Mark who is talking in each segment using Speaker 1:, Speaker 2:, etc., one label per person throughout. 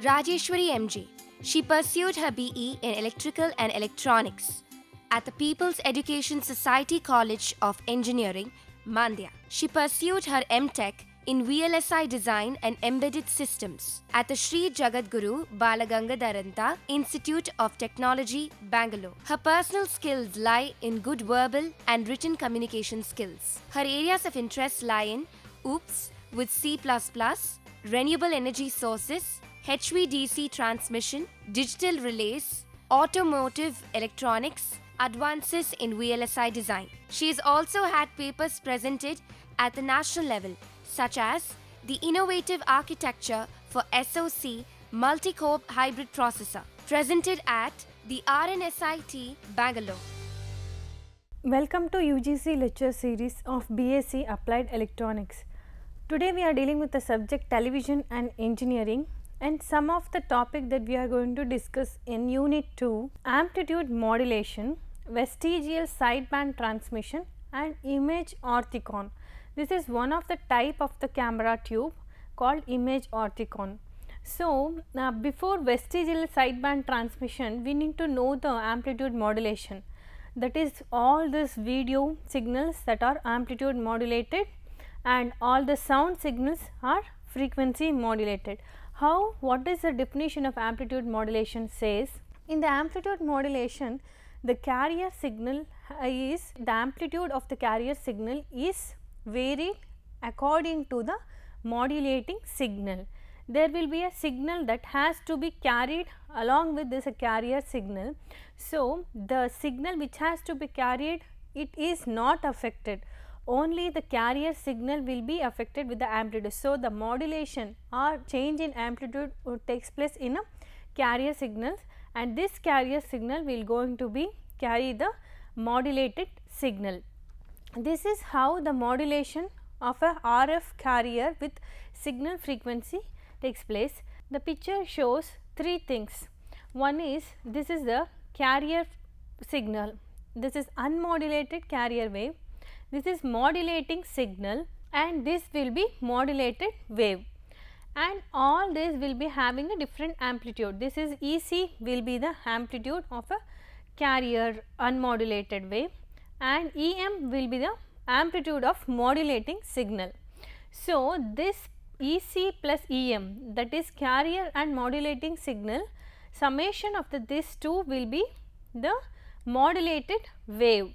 Speaker 1: Rajeshwari MG. She pursued her BE in Electrical and Electronics at the People's Education Society College of Engineering, Mandya. She pursued her MTech in VLSI Design and Embedded Systems at the Sri Jagadguru Balagangadharanta Institute of Technology, Bangalore. Her personal skills lie in good verbal and written communication skills. Her areas of interest lie in OOPS with C++, renewable energy sources, HVDC transmission, digital relays, automotive electronics, advances in VLSI design. She has also had papers presented at the national level, such as the Innovative Architecture for SoC Multi-Core Hybrid Processor, presented at the RNSIT, Bangalore.
Speaker 2: Welcome to UGC lecture series of BSc Applied Electronics. Today we are dealing with the subject Television and Engineering, and some of the topic that we are going to discuss in Unit 2, Amplitude Modulation, Vestigial Sideband Transmission and Image Orthicon. This is one of the type of the camera tube called image orthicon. So, before vestigial sideband transmission, we need to know the amplitude modulation. That is, all these video signals that are amplitude modulated and all the sound signals are frequency modulated. How? What is the definition of amplitude modulation says? In the amplitude modulation, the carrier signal is, the amplitude of the carrier signal is varied according to the modulating signal. There will be a signal that has to be carried along with this carrier signal. So, the signal which has to be carried, it is not affected, only the carrier signal will be affected with the amplitude. So, the modulation or change in amplitude takes place in a carrier signals, and this carrier signal will going to be carry the modulated signal. This is how the modulation of a RF carrier with signal frequency takes place. The picture shows three things. One is, this is the carrier signal, this is unmodulated carrier wave, this is modulating signal, and this will be modulated wave, and all this will be having a different amplitude. This is EC will be the amplitude of a carrier unmodulated wave, and EM will be the amplitude of modulating signal. So, this EC plus EM, that is carrier and modulating signal, summation of these two will be the modulated wave.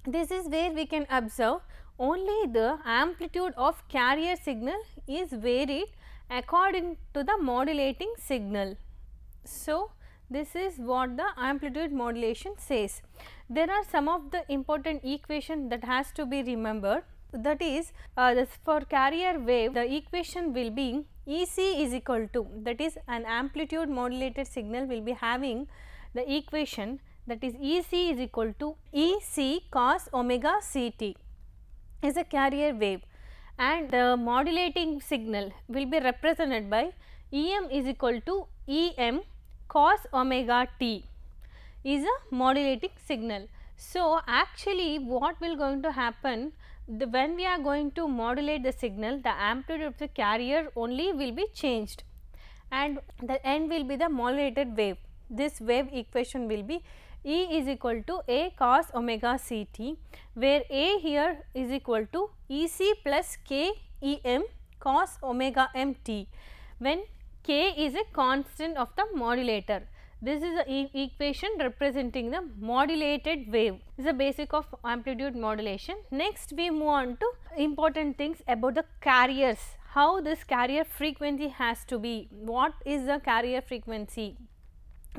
Speaker 2: This is where we can observe only the amplitude of carrier signal is varied according to the modulating signal. So, this is what the amplitude modulation says. There are some of the important equation that has to be remembered. That is, for carrier wave, the equation will be EC is equal to, that is an amplitude modulated signal will be having the equation, that is EC is equal to EC cos omega CT is a carrier wave, and the modulating signal will be represented by EM is equal to EM cos omega t is a modulating signal. So, actually what will going to happen, when we are going to modulate the signal, the amplitude of the carrier only will be changed and the end will be the modulated wave. This wave equation will be E is equal to A cos omega CT, where A here is equal to EC plus K EM cos omega MT, when K is a constant of the modulator. This is the equation representing the modulated wave. This is the basic of amplitude modulation. Next we move on to important things about the carriers, how this carrier frequency has to be, what is the carrier frequency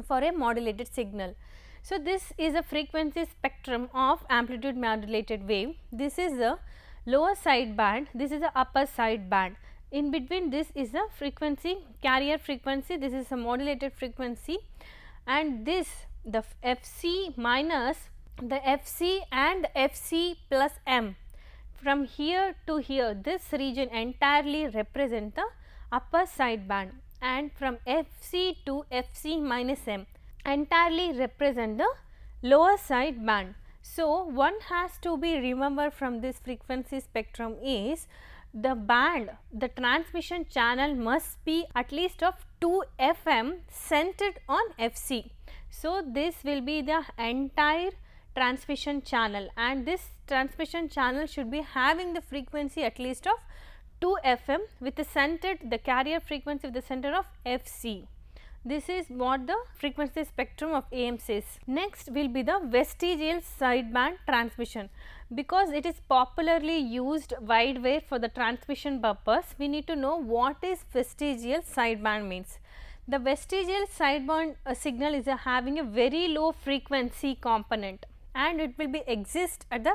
Speaker 2: for a modulated signal. So, this is a frequency spectrum of amplitude modulated wave. This is the lower side band, this is the upper side band. In between this is the frequency, carrier frequency, this is a modulated frequency, and this the Fc minus the Fc and Fc plus m. From here to here, this region entirely represent the upper side band, and from Fc to Fc minus m entirely represent the lower side band. So, one has to be remembered from this frequency spectrum is the band, the transmission channel must be at least of 2 FM centered on FC. So, this will be the entire transmission channel, and this transmission channel should be having the frequency at least of 2 FM with the centered, the carrier frequency with the center of FC. This is what the frequency spectrum of AM says. Next will be the vestigial sideband transmission. Because it is popularly used wideware for the transmission purpose, we need to know what is vestigial sideband means. The vestigial sideband signal is having a very low frequency component, and it will be exist at the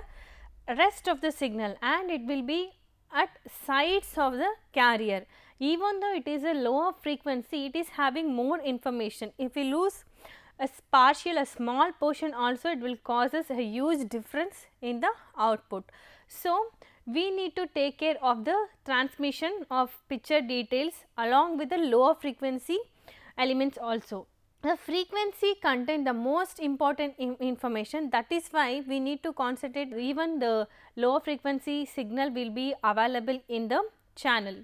Speaker 2: rest of the signal, and it will be at sides of the carrier. Even though it is a lower frequency, it is having more information. If we lose a small portion also, it will cause us a huge difference in the output. So, we need to take care of the transmission of picture details along with the lower frequency elements also. The frequency contain the most important information, that is why we need to concentrate. Even the lower frequency signal will be available in the channel.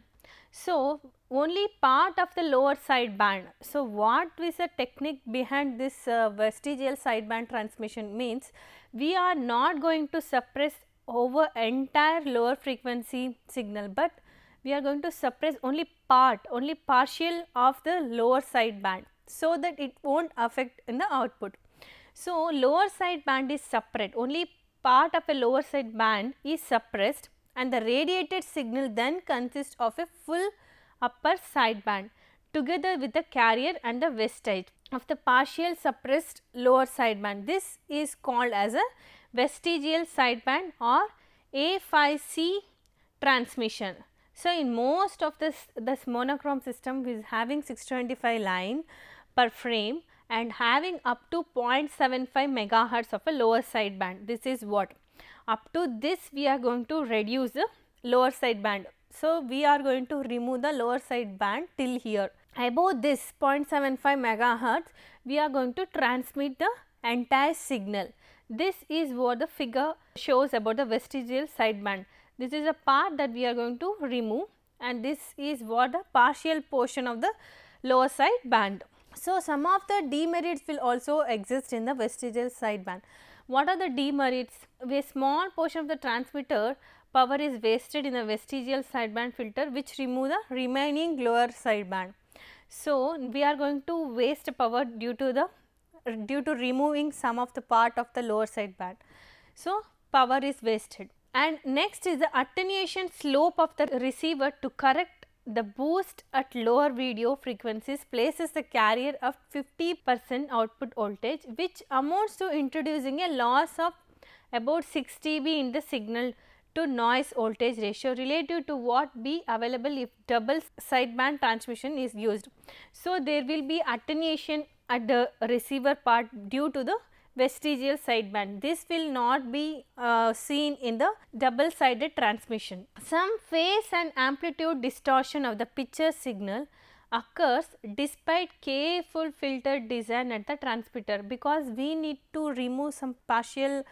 Speaker 2: So, only part of the lower sideband. So, what is the technique behind this vestigial sideband transmission means, we are not going to suppress over entire lower frequency signal, but we are going to suppress only partial of the lower sideband, so that it will not affect in the output. So, lower sideband is separate, only part of a lower sideband is suppressed, and the radiated signal then consists of a full upper sideband together with the carrier and the vestige of the partial suppressed lower sideband. This is called as a vestigial sideband or A5C transmission. So, in most of this monochrome system is having 625 line per frame and having up to 0.75 megahertz of a lower sideband. This is what up to this we are going to reduce the lower sideband. So, we are going to remove the lower sideband till here. Above this 0.75 megahertz, we are going to transmit the entire signal. This is what the figure shows about the vestigial sideband. This is a part that we are going to remove, and this is what the partial portion of the lower sideband. So, some of the demerits will also exist in the vestigial sideband. What are the demerits? A small portion of the transmitter power is wasted in the vestigial sideband filter, which remove the remaining lower sideband. So, we are going to waste power due to removing some of the part of the lower sideband. So, power is wasted. And next is the attenuation slope of the receiver to correct the boost at lower video frequencies places the carrier of 50% output voltage, which amounts to introducing a loss of about 6 dB in the signal to noise voltage ratio relative to what be available if double sideband transmission is used. So, there will be attenuation at the receiver part due to the vestigial sideband. This will not be seen in the double sided transmission. Some phase and amplitude distortion of the picture signal occurs despite careful filter design at the transmitter, because we need to remove some partial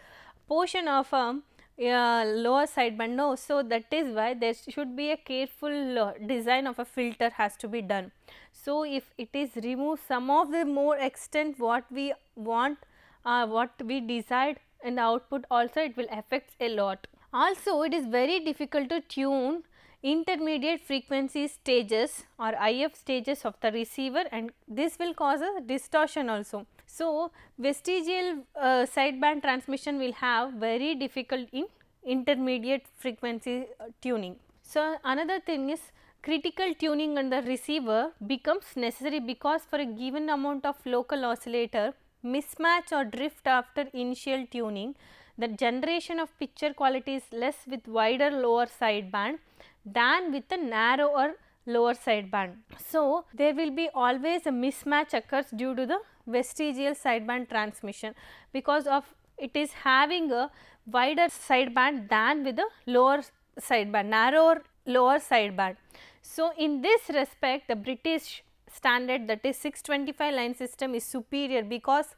Speaker 2: portion of lower sideband. No, so that is why there should be a careful design of a filter has to be done. So, if it is removed some of the more extent what we want, what we desired in the output, also it will affect a lot. Also, it is very difficult to tune intermediate frequency stages or IF stages of the receiver, and this will cause a distortion also. So, vestigial sideband transmission will have very difficult in intermediate frequency tuning. So, another thing is critical tuning on the receiver becomes necessary, because for a given amount of local oscillator mismatch or drift after initial tuning, the generation of picture quality is less with wider lower sideband than with the narrower lower sideband. So, there will be always a mismatch occurs due to the vestigial sideband transmission, because of it is having a wider sideband than with the lower sideband, narrower lower sideband. So, in this respect the British standard, that is 625 line system, is superior, because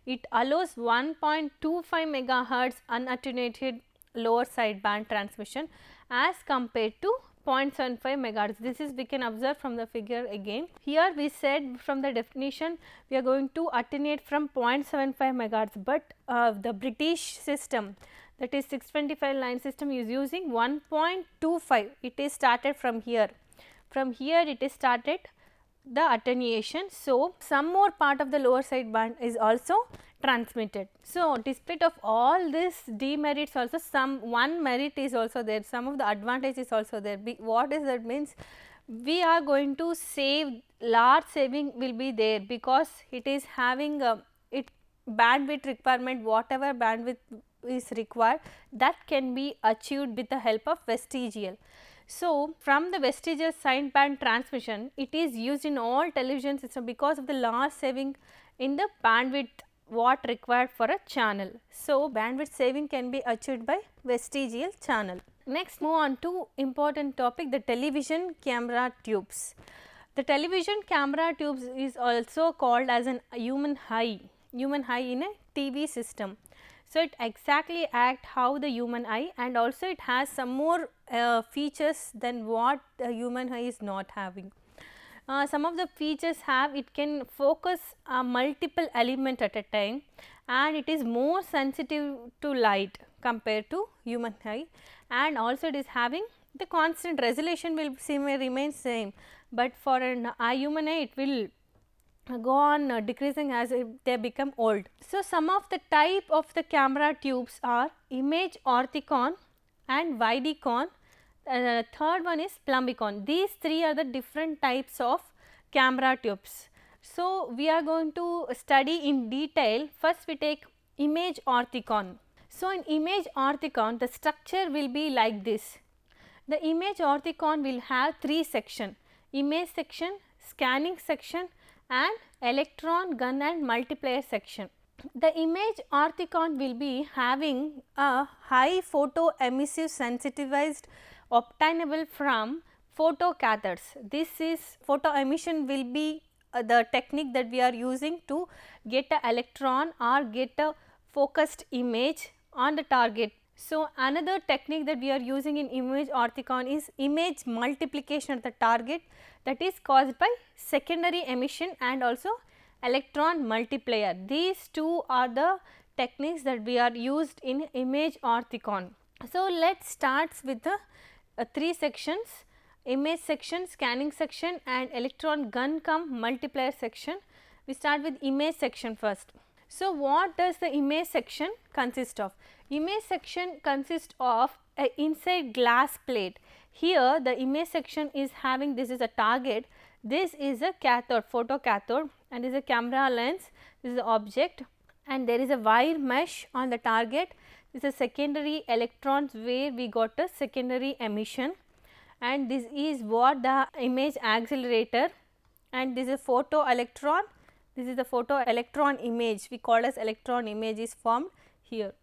Speaker 2: it allows 1.25 megahertz unattenuated lower sideband transmission as compared to 0.75 megahertz. This is we can observe from the figure again. Here we said from the definition we are going to attenuate from 0.75 megahertz, but the British system, that is 625 line system, is using 1.25. It is started from here. From here it is started the attenuation. So, some more part of the lower side band is also transmitted. So, despite of all this demerits also, some one merit is also there, some of the advantage is also there. What is that means? We are going to save, large saving will be there, because it is having bandwidth requirement, whatever bandwidth is required, that can be achieved with the help of vestigial. So, from the vestigial sideband transmission, it is used in all television systems because of the large saving in the bandwidth what required for a channel. So, bandwidth saving can be achieved by vestigial channel. Next, move on to important topic, the television camera tubes. The television camera tubes is also called as an human eye in a TV system. So, it exactly act how the human eye, and also it has some more features than what the human eye is not having. Some of the features have, it can focus multiple element at a time, and it is more sensitive to light compared to human eye, and also it is having the constant resolution will remain same, but for an human eye it will go on decreasing as they become old. So, some of the type of the camera tubes are image orthicon and Vidicon. Third one is Plumbicon. These three are the different types of camera tubes. So, we are going to study in detail. First we take image orthicon. So, in image orthicon the structure will be like this. The image orthicon will have three sections: image section, scanning section and electron gun and multiplier section. The image orthicon will be having a high photo emissive sensitized obtainable from photocathodes. This is photo emission will be the technique that we are using to get a electron or get a focused image on the target. So, another technique that we are using in image orthicon is image multiplication at the target, that is caused by secondary emission and also electron multiplier. These two are the techniques that we are used in image orthicon. So, let us start with the three sections: image section, scanning section and electron gun cum multiplier section. We start with image section first. So, what does the image section consist of? Image section consists of a inside glass plate. Here the image section is having, this is a target, this is a cathode, photocathode, and this is a camera lens, this is the object, and there is a wire mesh on the target. This is secondary electrons where we got a secondary emission, and this is what the image accelerator, and this is photo electron. This is the photo electron image, we call as electron image is formed here.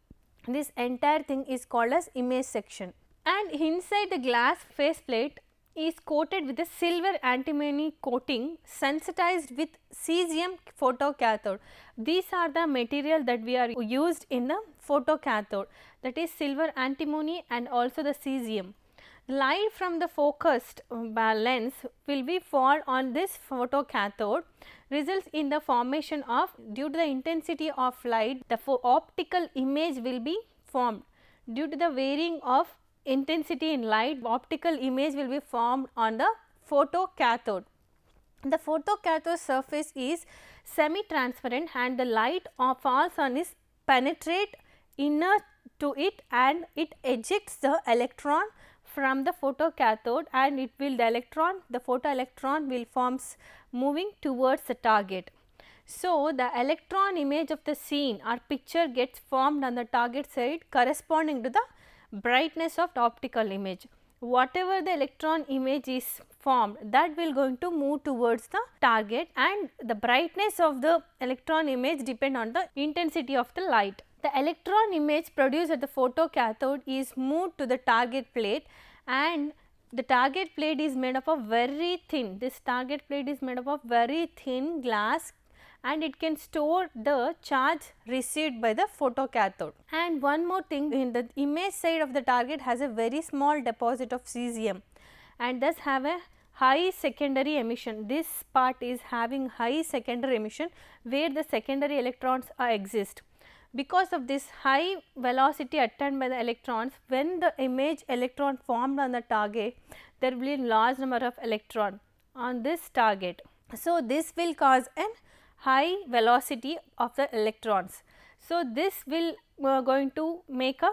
Speaker 2: This entire thing is called as image section, and inside the glass faceplate is coated with a silver antimony coating sensitized with cesium photocathode. These are the material that we are used in the photocathode, that is silver antimony and also the cesium. Light from the focused lens will be fall on this photocathode, results in the formation of, due to the intensity of light, the optical image will be formed. Due to the varying of intensity in light, optical image will be formed on the photocathode. The photocathode surface is semi-transparent and the light falls on is penetrate inner to it and it ejects the electron from the photocathode, and it will the photoelectron will forms moving towards the target. So, the electron image of the scene or picture gets formed on the target side corresponding to the brightness of the optical image. Whatever the electron image is formed, that will going to move towards the target, and the brightness of the electron image depend on the intensity of the light. The electron image produced at the photocathode is moved to the target plate, and the target plate is made up of very thin, this target plate is made up of very thin glass, and it can store the charge received by the photocathode. And one more thing, in the image side of the target has a very small deposit of cesium, and thus have a high secondary emission. This part is having high secondary emission where the secondary electrons exist. Because of this high velocity attained by the electrons, when the image electron formed on the target, there will be a large number of electron on this target. So, this will cause an high velocity of the electrons. So, this will going to make a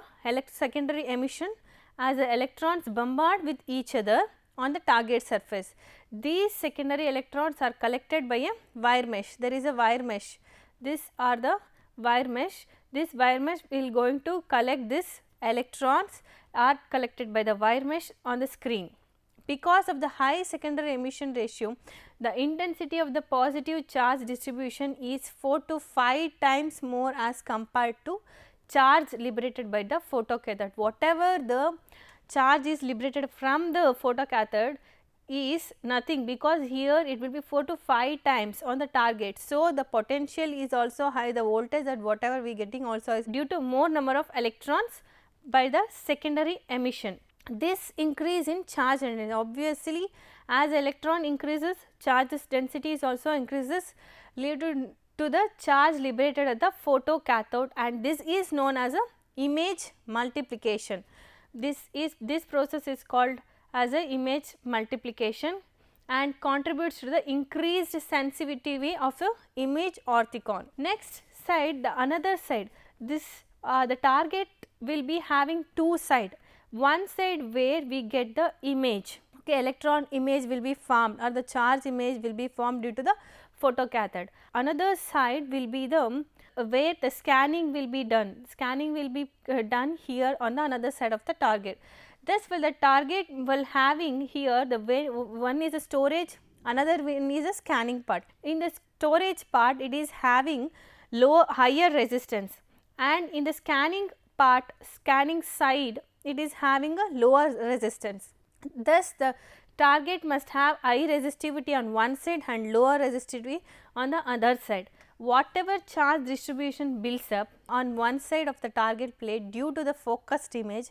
Speaker 2: secondary emission as the electrons bombard with each other on the target surface. These secondary electrons are collected by a wire mesh. There is a wire mesh. These are the wire mesh. This wire mesh will going to collect this electrons are collected by the wire mesh on the screen. Because of the high secondary emission ratio, the intensity of the positive charge distribution is 4 to 5 times more as compared to charge liberated by the photocathode. Whatever the charge is liberated from the photocathode is nothing, because here it will be 4 to 5 times on the target. So, the potential is also high, the voltage that whatever we getting also is due to more number of electrons by the secondary emission. This increase in charge energy, obviously as electron increases, charge density is also increases leading to the charge liberated at the photocathode, and this is known as a image multiplication. This process is called as a image multiplication and contributes to the increased sensitivity of the image orthicon. Next side, the another side, this the target will be having two sides. One side where we get the image, okay, electron image will be formed or the charge image will be formed due to the photocathode. Another side will be the where the scanning will be done. Scanning will be done here on the another side of the target. Thus, will the target will having here the way one is a storage, another one is a scanning part. In the storage part, it is having higher resistance, and in the scanning part, scanning side, it is having a lower resistance. Thus, the target must have high resistivity on one side and lower resistivity on the other side. Whatever charge distribution builds up on one side of the target plate due to the focused image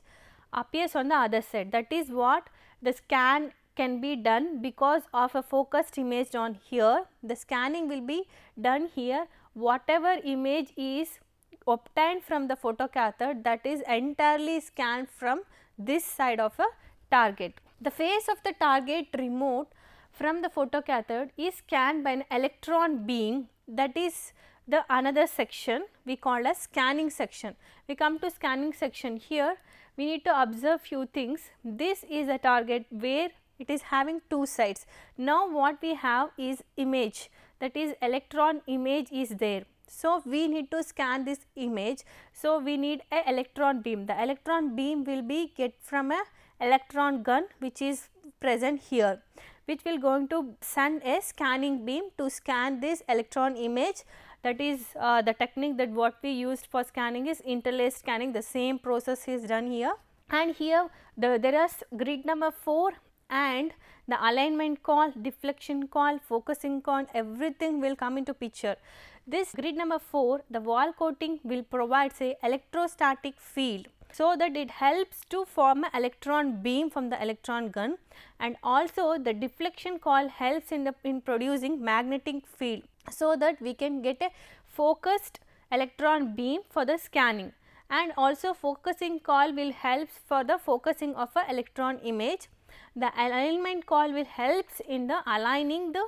Speaker 2: appears on the other side. That is what the scan can be done because of a focused image on here. The scanning will be done here. Whatever image is obtained from the photocathode, that is entirely scanned from this side of a target. The face of the target remote from the photocathode is scanned by an electron beam, that is the another section we call as scanning section. We come to scanning section. Here we need to observe few things. This is a target where it is having two sides. Now, what we have is image, that is electron image is there. So, we need to scan this image. So, we need a electron beam. The electron beam will be get from a electron gun which is present here, which will going to send a scanning beam to scan this electron image. That is the technique that what we used for scanning is interlaced scanning. The same process is done here, and here there is grid number 4 and the alignment coil, deflection coil, focusing coil, everything will come into picture. This grid number 4, the wall coating will provide say electrostatic field, so that it helps to form an electron beam from the electron gun, and also the deflection coil helps in producing magnetic field, so that we can get a focused electron beam for the scanning, and also focusing coil will help for the focusing of a electron image. The alignment coil will helps in the aligning the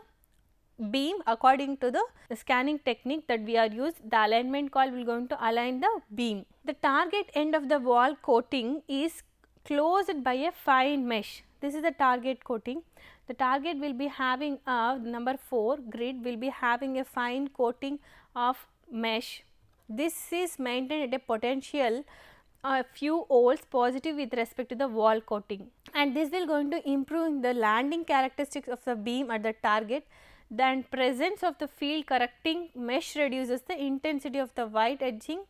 Speaker 2: beam according to the scanning technique that we are used. The alignment coil will going to align the beam. The target end of the wall coating is closed by a fine mesh. This is the target coating. The target will be having a number 4 grid will be having a fine coating of mesh. This is maintained at a potential a few volts positive with respect to the wall coating, and this will going to improve the landing characteristics of the beam at the target. Then presence of the field correcting mesh reduces the intensity of the white edging.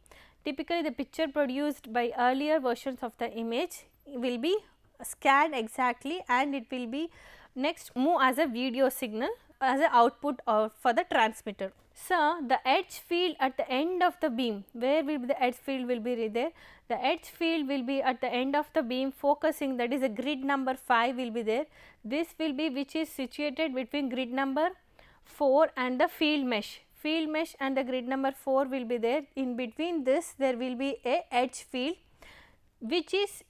Speaker 2: Typically, the picture produced by earlier versions of the image will be scanned exactly, and it will be next move as a video signal as an output for the transmitter. So, the edge field at the end of the beam, where will be the edge field will be there? The edge field will be at the end of the beam focusing, that is a grid number 5 will be there. This will be which is situated between grid number 4 and the field mesh. Field mesh and the grid number 4 will be there. In between this there will be a edge field which is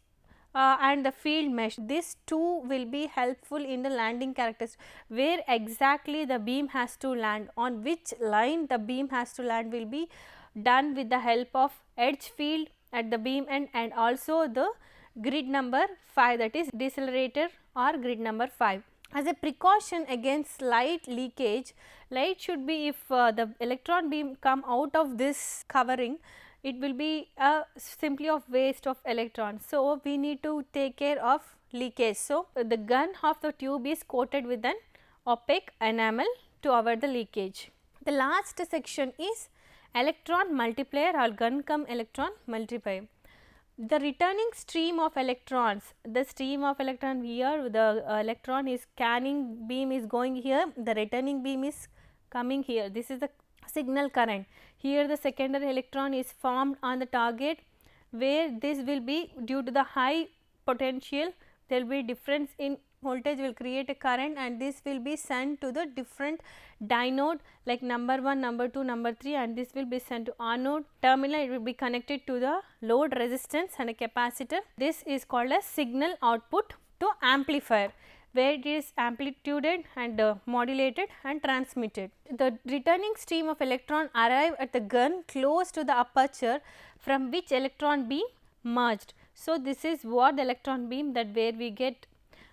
Speaker 2: and the field mesh. These two will be helpful in the landing characteristics, where exactly the beam has to land, on which line the beam has to land will be done with the help of edge field at the beam end and also the grid number 5, that is decelerator or grid number 5. As a precaution against light leakage, light should be, if the electron beam come out of this covering, it will be simply of waste of electrons. So, we need to take care of leakage. So, the gun of the tube is coated with an opaque enamel to avoid the leakage. The last section is electron multiplier or gun cum electron multiplier. The returning stream of electrons, the stream of electron here, the electron is scanning beam is going here, the returning beam is coming here. This is the signal current. Here the secondary electron is formed on the target, where this will be due to the high potential, there will be difference in voltage will create a current and this will be sent to the different dynode like number 1, number 2, number 3, and this will be sent to anode terminal. It will be connected to the load resistance and a capacitor. This is called as signal output to amplifier, where it is amplituded and modulated and transmitted. The returning stream of electron arrive at the gun close to the aperture from which electron beam merged. So, this is what the electron beam, that where we get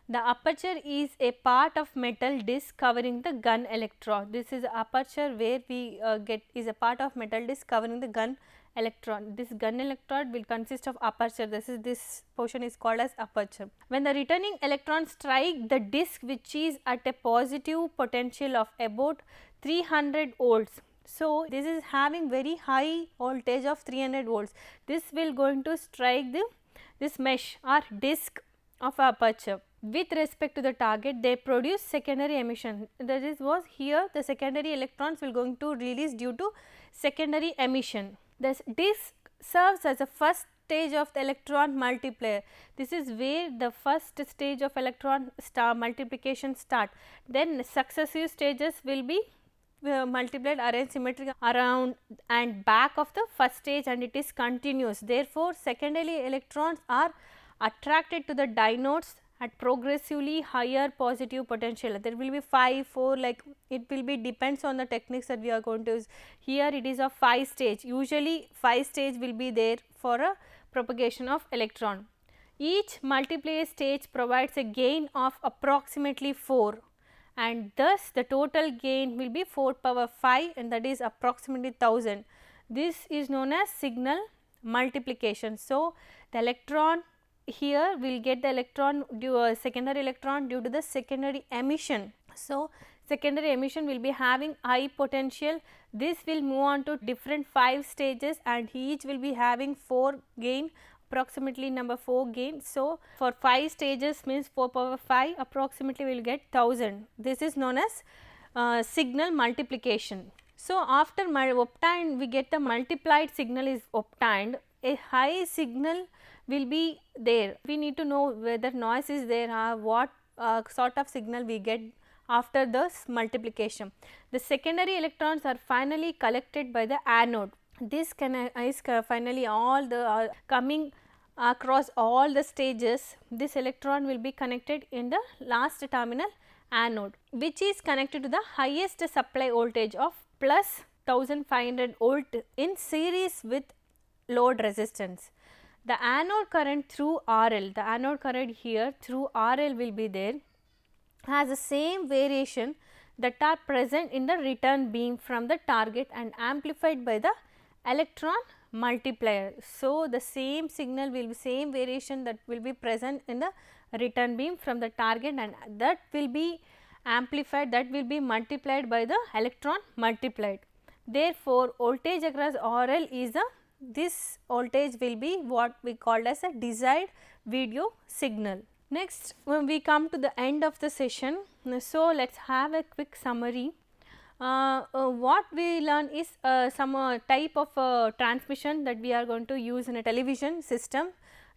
Speaker 2: the aperture is a part of metal disc covering the gun electron. This is aperture where we get is a part of metal disc covering the gun electron. This gun electrode will consist of aperture. This portion is called as aperture. When the returning electrons strike the disc which is at a positive potential of about 300 volts. So, this is having very high voltage of 300 volts. This will going to strike this mesh or disc of aperture. With respect to the target, they produce secondary emission. That is was here the secondary electrons will going to release due to secondary emission. This disc serves as a first stage of the electron multiplier. This is where the first stage of electron multiplication start. Then successive stages will be multiplied arranged symmetrically around and back of the first stage, and it is continuous. Therefore, secondary electrons are attracted to the dinodes at progressively higher positive potential. There will be 5, 4, like it will be depends on the techniques that we are going to use. Here it is a 5 stage, usually 5 stage will be there for a propagation of electron. Each multiplier stage provides a gain of approximately 4, and thus the total gain will be 4 power 5, and that is approximately 1000. This is known as signal multiplication. So, the electron here will get the electron secondary electron due to the secondary emission. So, secondary emission will be having high potential. This will move on to different 5 stages and each will be having 4 gain, approximately number 4 gain. So, for 5 stages means 4 power 5 approximately we will get 1000. This is known as signal multiplication. So, after obtained we get the multiplied signal is obtained, a high signal will be there. We need to know whether noise is there or what sort of signal we get after this multiplication. The secondary electrons are finally collected by the anode. This is finally all the coming across all the stages. This electron will be connected in the last terminal anode, which is connected to the highest supply voltage of plus 1500 volt in series with load resistance. The anode current through RL, the anode current here through RL will be there, has the same variation that are present in the return beam from the target and amplified by the electron multiplier. So, the same signal will be same variation that will be present in the return beam from the target, and that will be amplified, that will be multiplied by the electron multiplied. Therefore, voltage across RL is a this voltage will be what we called as a desired video signal. Next, when we come to the end of the session, so let us have a quick summary. what we learn is some type of transmission that we are going to use in a television system,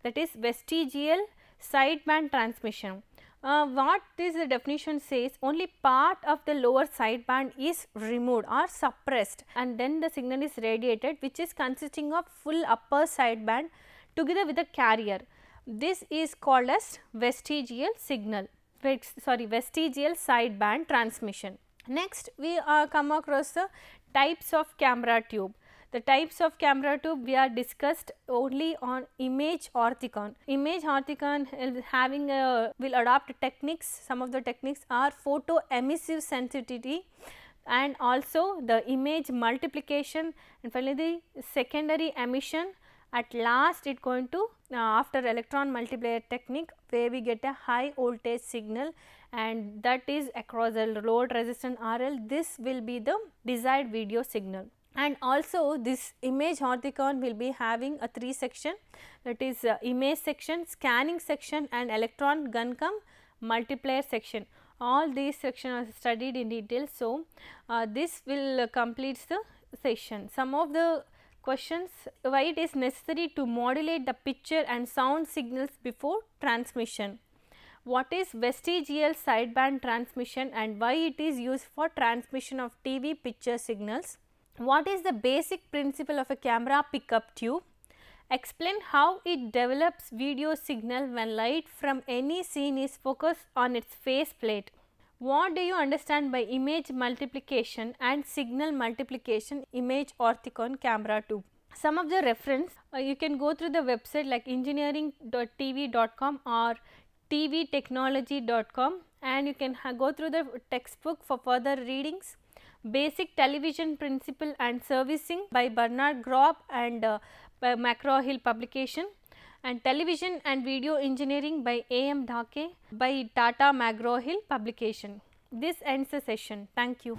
Speaker 2: that is vestigial sideband transmission. What this definition says, only part of the lower sideband is removed or suppressed and then the signal is radiated, which is consisting of full upper sideband together with the carrier. This is called as vestigial signal, vestigial sideband transmission. Next we come across the types of camera tube. The types of camera tube we are discussed only on image orthicon. Image orthicon having will adopt techniques. Some of the techniques are photo emissive sensitivity and also the image multiplication, and finally the secondary emission. At last it going to after electron multiplier technique, where we get a high voltage signal, and that is across the load resistance RL. This will be the desired video signal. And also this image orthicon will be having a 3 section, that is image section, scanning section and electron gun cum multiplier section. All these sections are studied in detail. So, this will complete the session. Some of the questions: why it is necessary to modulate the picture and sound signals before transmission? What is vestigial sideband transmission and why it is used for transmission of TV picture signals? What is the basic principle of a camera pickup tube? Explain how it develops video signal when light from any scene is focused on its face plate. What do you understand by image multiplication and signal multiplication image orthicon camera tube? Some of the reference you can go through the website like engineering.tv.com or tvtechnology.com, and you can go through the textbook for further readings. Basic Television Principle and Servicing by Bernard Grob and by McGraw-Hill publication, and Television and Video Engineering by A.M. Dhake by Tata McGraw-Hill publication. This ends the session. Thank you.